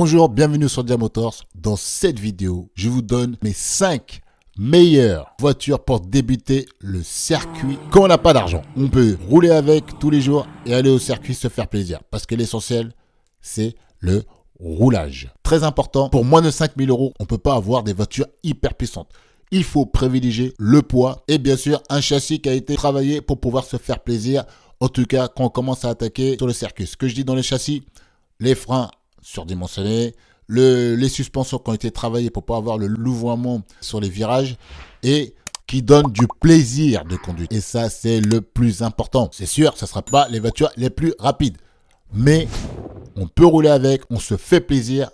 Bonjour, bienvenue sur Dia Motors. Dans cette vidéo, je vous donne mes 5 meilleures voitures pour débuter le circuit quand on n'a pas d'argent. On peut rouler avec tous les jours et aller au circuit se faire plaisir. Parce que l'essentiel, c'est le roulage. Très important, pour moins de 5 000 €, on ne peut pas avoir des voitures hyper puissantes. Il faut privilégier le poids et bien sûr un châssis qui a été travaillé pour pouvoir se faire plaisir. En tout cas, quand on commence à attaquer sur le circuit. Ce que je dis dans les châssis, les freins surdimensionnés, les suspensions qui ont été travaillées pour pas avoir le louvoiement sur les virages et qui donnent du plaisir de conduire. Et ça, c'est le plus important. C'est sûr, ça ne sera pas les voitures les plus rapides. Mais on peut rouler avec, on se fait plaisir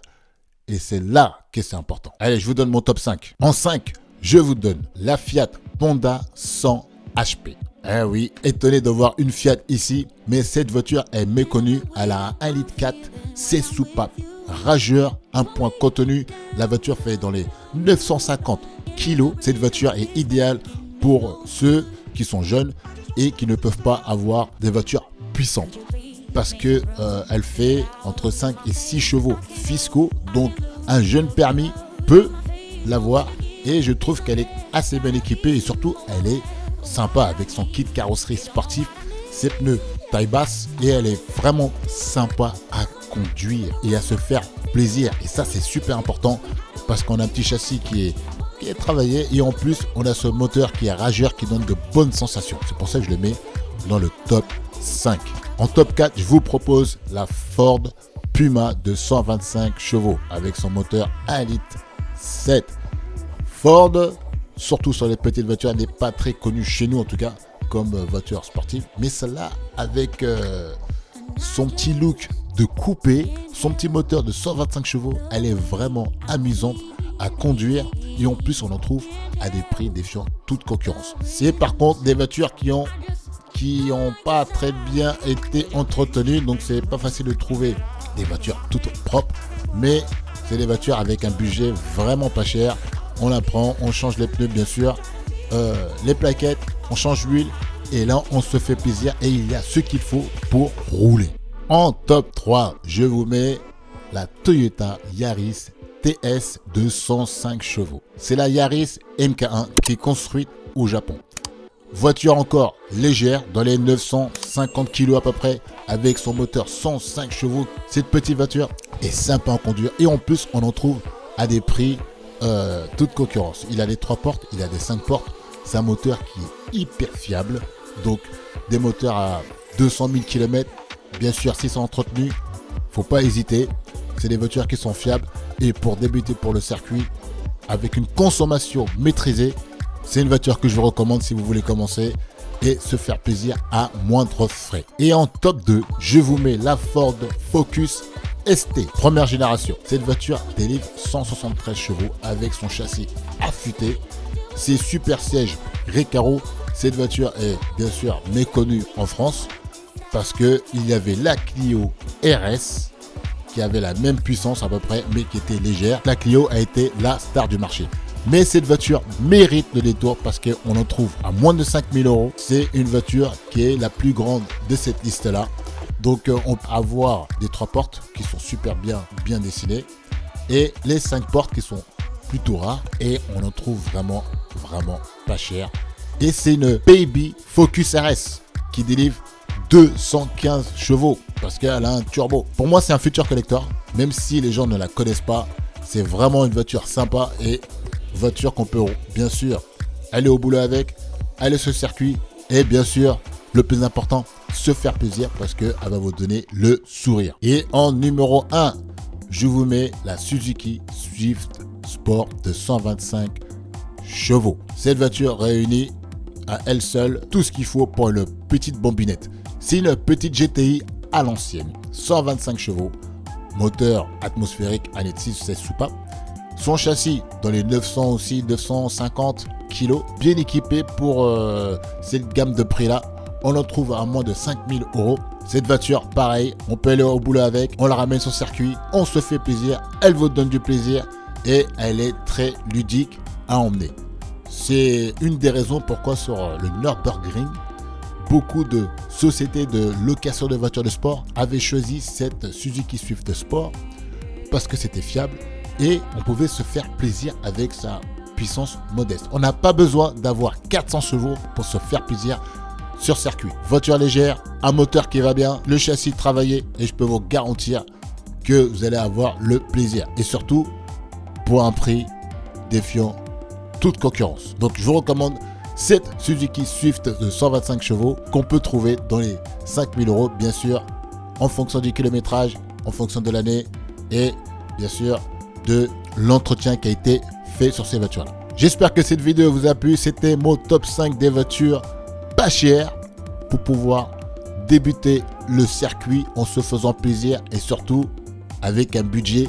et c'est là que c'est important. Allez, je vous donne mon top 5. En 5, je vous donne la Fiat Panda 100 HP. Eh oui, étonné de voir une Fiat ici, mais cette voiture est méconnue. Elle a un 1,4 litre, 6 soupapes, rageur, un point contenu. La voiture fait dans les 950 kg. Cette voiture est idéale pour ceux qui sont jeunes et qui ne peuvent pas avoir des voitures puissantes. Parce que elle fait entre 5 et 6 chevaux fiscaux. Donc un jeune permis peut l'avoir. Et je trouve qu'elle est assez bien équipée et surtout elle est sympa avec son kit carrosserie sportif, ses pneus taille basse et elle est vraiment sympa à conduire et à se faire plaisir. Et ça c'est super important parce qu'on a un petit châssis qui est travaillé et en plus on a ce moteur qui est rageur qui donne de bonnes sensations. C'est pour ça que je le mets dans le top 5. En top 4, je vous propose la Ford Puma de 125 chevaux avec son moteur 1,7 litre. Ford, surtout sur les petites voitures, n'est pas très connue chez nous en tout cas comme voiture sportive. Mais celle-là, avec son petit look de coupé, son petit moteur de 125 chevaux, elle est vraiment amusante à conduire. Et en plus, on en trouve à des prix défiant toute concurrence. C'est par contre des voitures qui ont pas très bien été entretenues. Donc, c'est pas facile de trouver des voitures toutes propres. Mais c'est des voitures avec un budget vraiment pas cher. On la prend, on change les pneus bien sûr, les plaquettes, on change l'huile et là on se fait plaisir et il y a ce qu'il faut pour rouler. En top 3, je vous mets la Toyota Yaris TS de 105 chevaux. C'est la Yaris MK1 qui est construite au Japon. Voiture encore légère, dans les 950 kg à peu près, avec son moteur 105 chevaux. Cette petite voiture est sympa à conduire et en plus on en trouve à des prix toute concurrence. Il a des 3 portes, il a des 5 portes. C'est un moteur qui est hyper fiable. Donc des moteurs à 200 000 km, bien sûr si c'est entretenu, faut pas hésiter. C'est des voitures qui sont fiables et pour débuter pour le circuit avec une consommation maîtrisée, c'est une voiture que je vous recommande si vous voulez commencer et se faire plaisir à moindre frais. Et en top 2, je vous mets la Ford Focus ST, première génération. Cette voiture délivre 173 chevaux avec son châssis affûté, ses super sièges Recaro. Cette voiture est bien sûr méconnue en France parce qu'il y avait la Clio RS qui avait la même puissance à peu près mais qui était légère. La Clio a été la star du marché. Mais cette voiture mérite le détour parce qu'on en trouve à moins de 5 000 €. C'est une voiture qui est la plus grande de cette liste-là. Donc on peut avoir des 3 portes qui sont super bien dessinées et les 5 portes qui sont plutôt rares et on en trouve vraiment pas cher. Et c'est une Baby Focus RS qui délivre 215 chevaux parce qu'elle a un turbo. Pour moi c'est un futur collector, même si les gens ne la connaissent pas. C'est vraiment une voiture sympa et voiture qu'on peut bien sûr aller au boulot avec, aller sur le circuit et bien sûr le plus important, se faire plaisir parce qu'elle va vous donner le sourire. Et en numéro 1, je vous mets la Suzuki Swift Sport de 125 chevaux. Cette voiture réunit à elle seule tout ce qu'il faut pour une petite bambinette. C'est une petite GTI à l'ancienne, 125 chevaux, moteur atmosphérique 1,6 litre, 16 soupapes. Son châssis dans les 900 aussi, 950 kg, bien équipé pour cette gamme de prix là. On en trouve à moins de 5 000 €. Cette voiture, pareil, on peut aller au boulot avec, on la ramène sur circuit, on se fait plaisir, elle vous donne du plaisir et elle est très ludique à emmener. C'est une des raisons pourquoi sur le Nürburgring, beaucoup de sociétés de location de voitures de sport avaient choisi cette Suzuki Swift Sport parce que c'était fiable et on pouvait se faire plaisir avec sa puissance modeste. On n'a pas besoin d'avoir 400 chevaux pour se faire plaisir sur circuit. Voiture légère, un moteur qui va bien, le châssis travaillé et je peux vous garantir que vous allez avoir le plaisir. Et surtout, pour un prix défiant toute concurrence. Donc je vous recommande cette Suzuki Swift de 125 chevaux qu'on peut trouver dans les 5000 €, bien sûr, en fonction du kilométrage, en fonction de l'année et bien sûr de l'entretien qui a été fait sur ces voitures-là. J'espère que cette vidéo vous a plu. C'était mon top 5 des voitures pas chères pour pouvoir débuter le circuit en se faisant plaisir et surtout avec un budget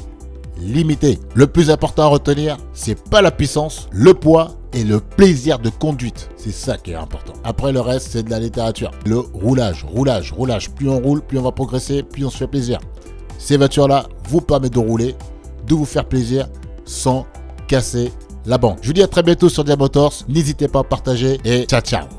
limité. Le plus important à retenir, c'est pas la puissance, le poids et le plaisir de conduite. C'est ça qui est important. Après le reste, c'est de la littérature. Le roulage. Plus on roule, plus on va progresser, plus on se fait plaisir. Ces voitures-là vous permettent de rouler, de vous faire plaisir sans casser la banque. Je vous dis à très bientôt sur Diamotors. N'hésitez pas à partager et ciao ciao.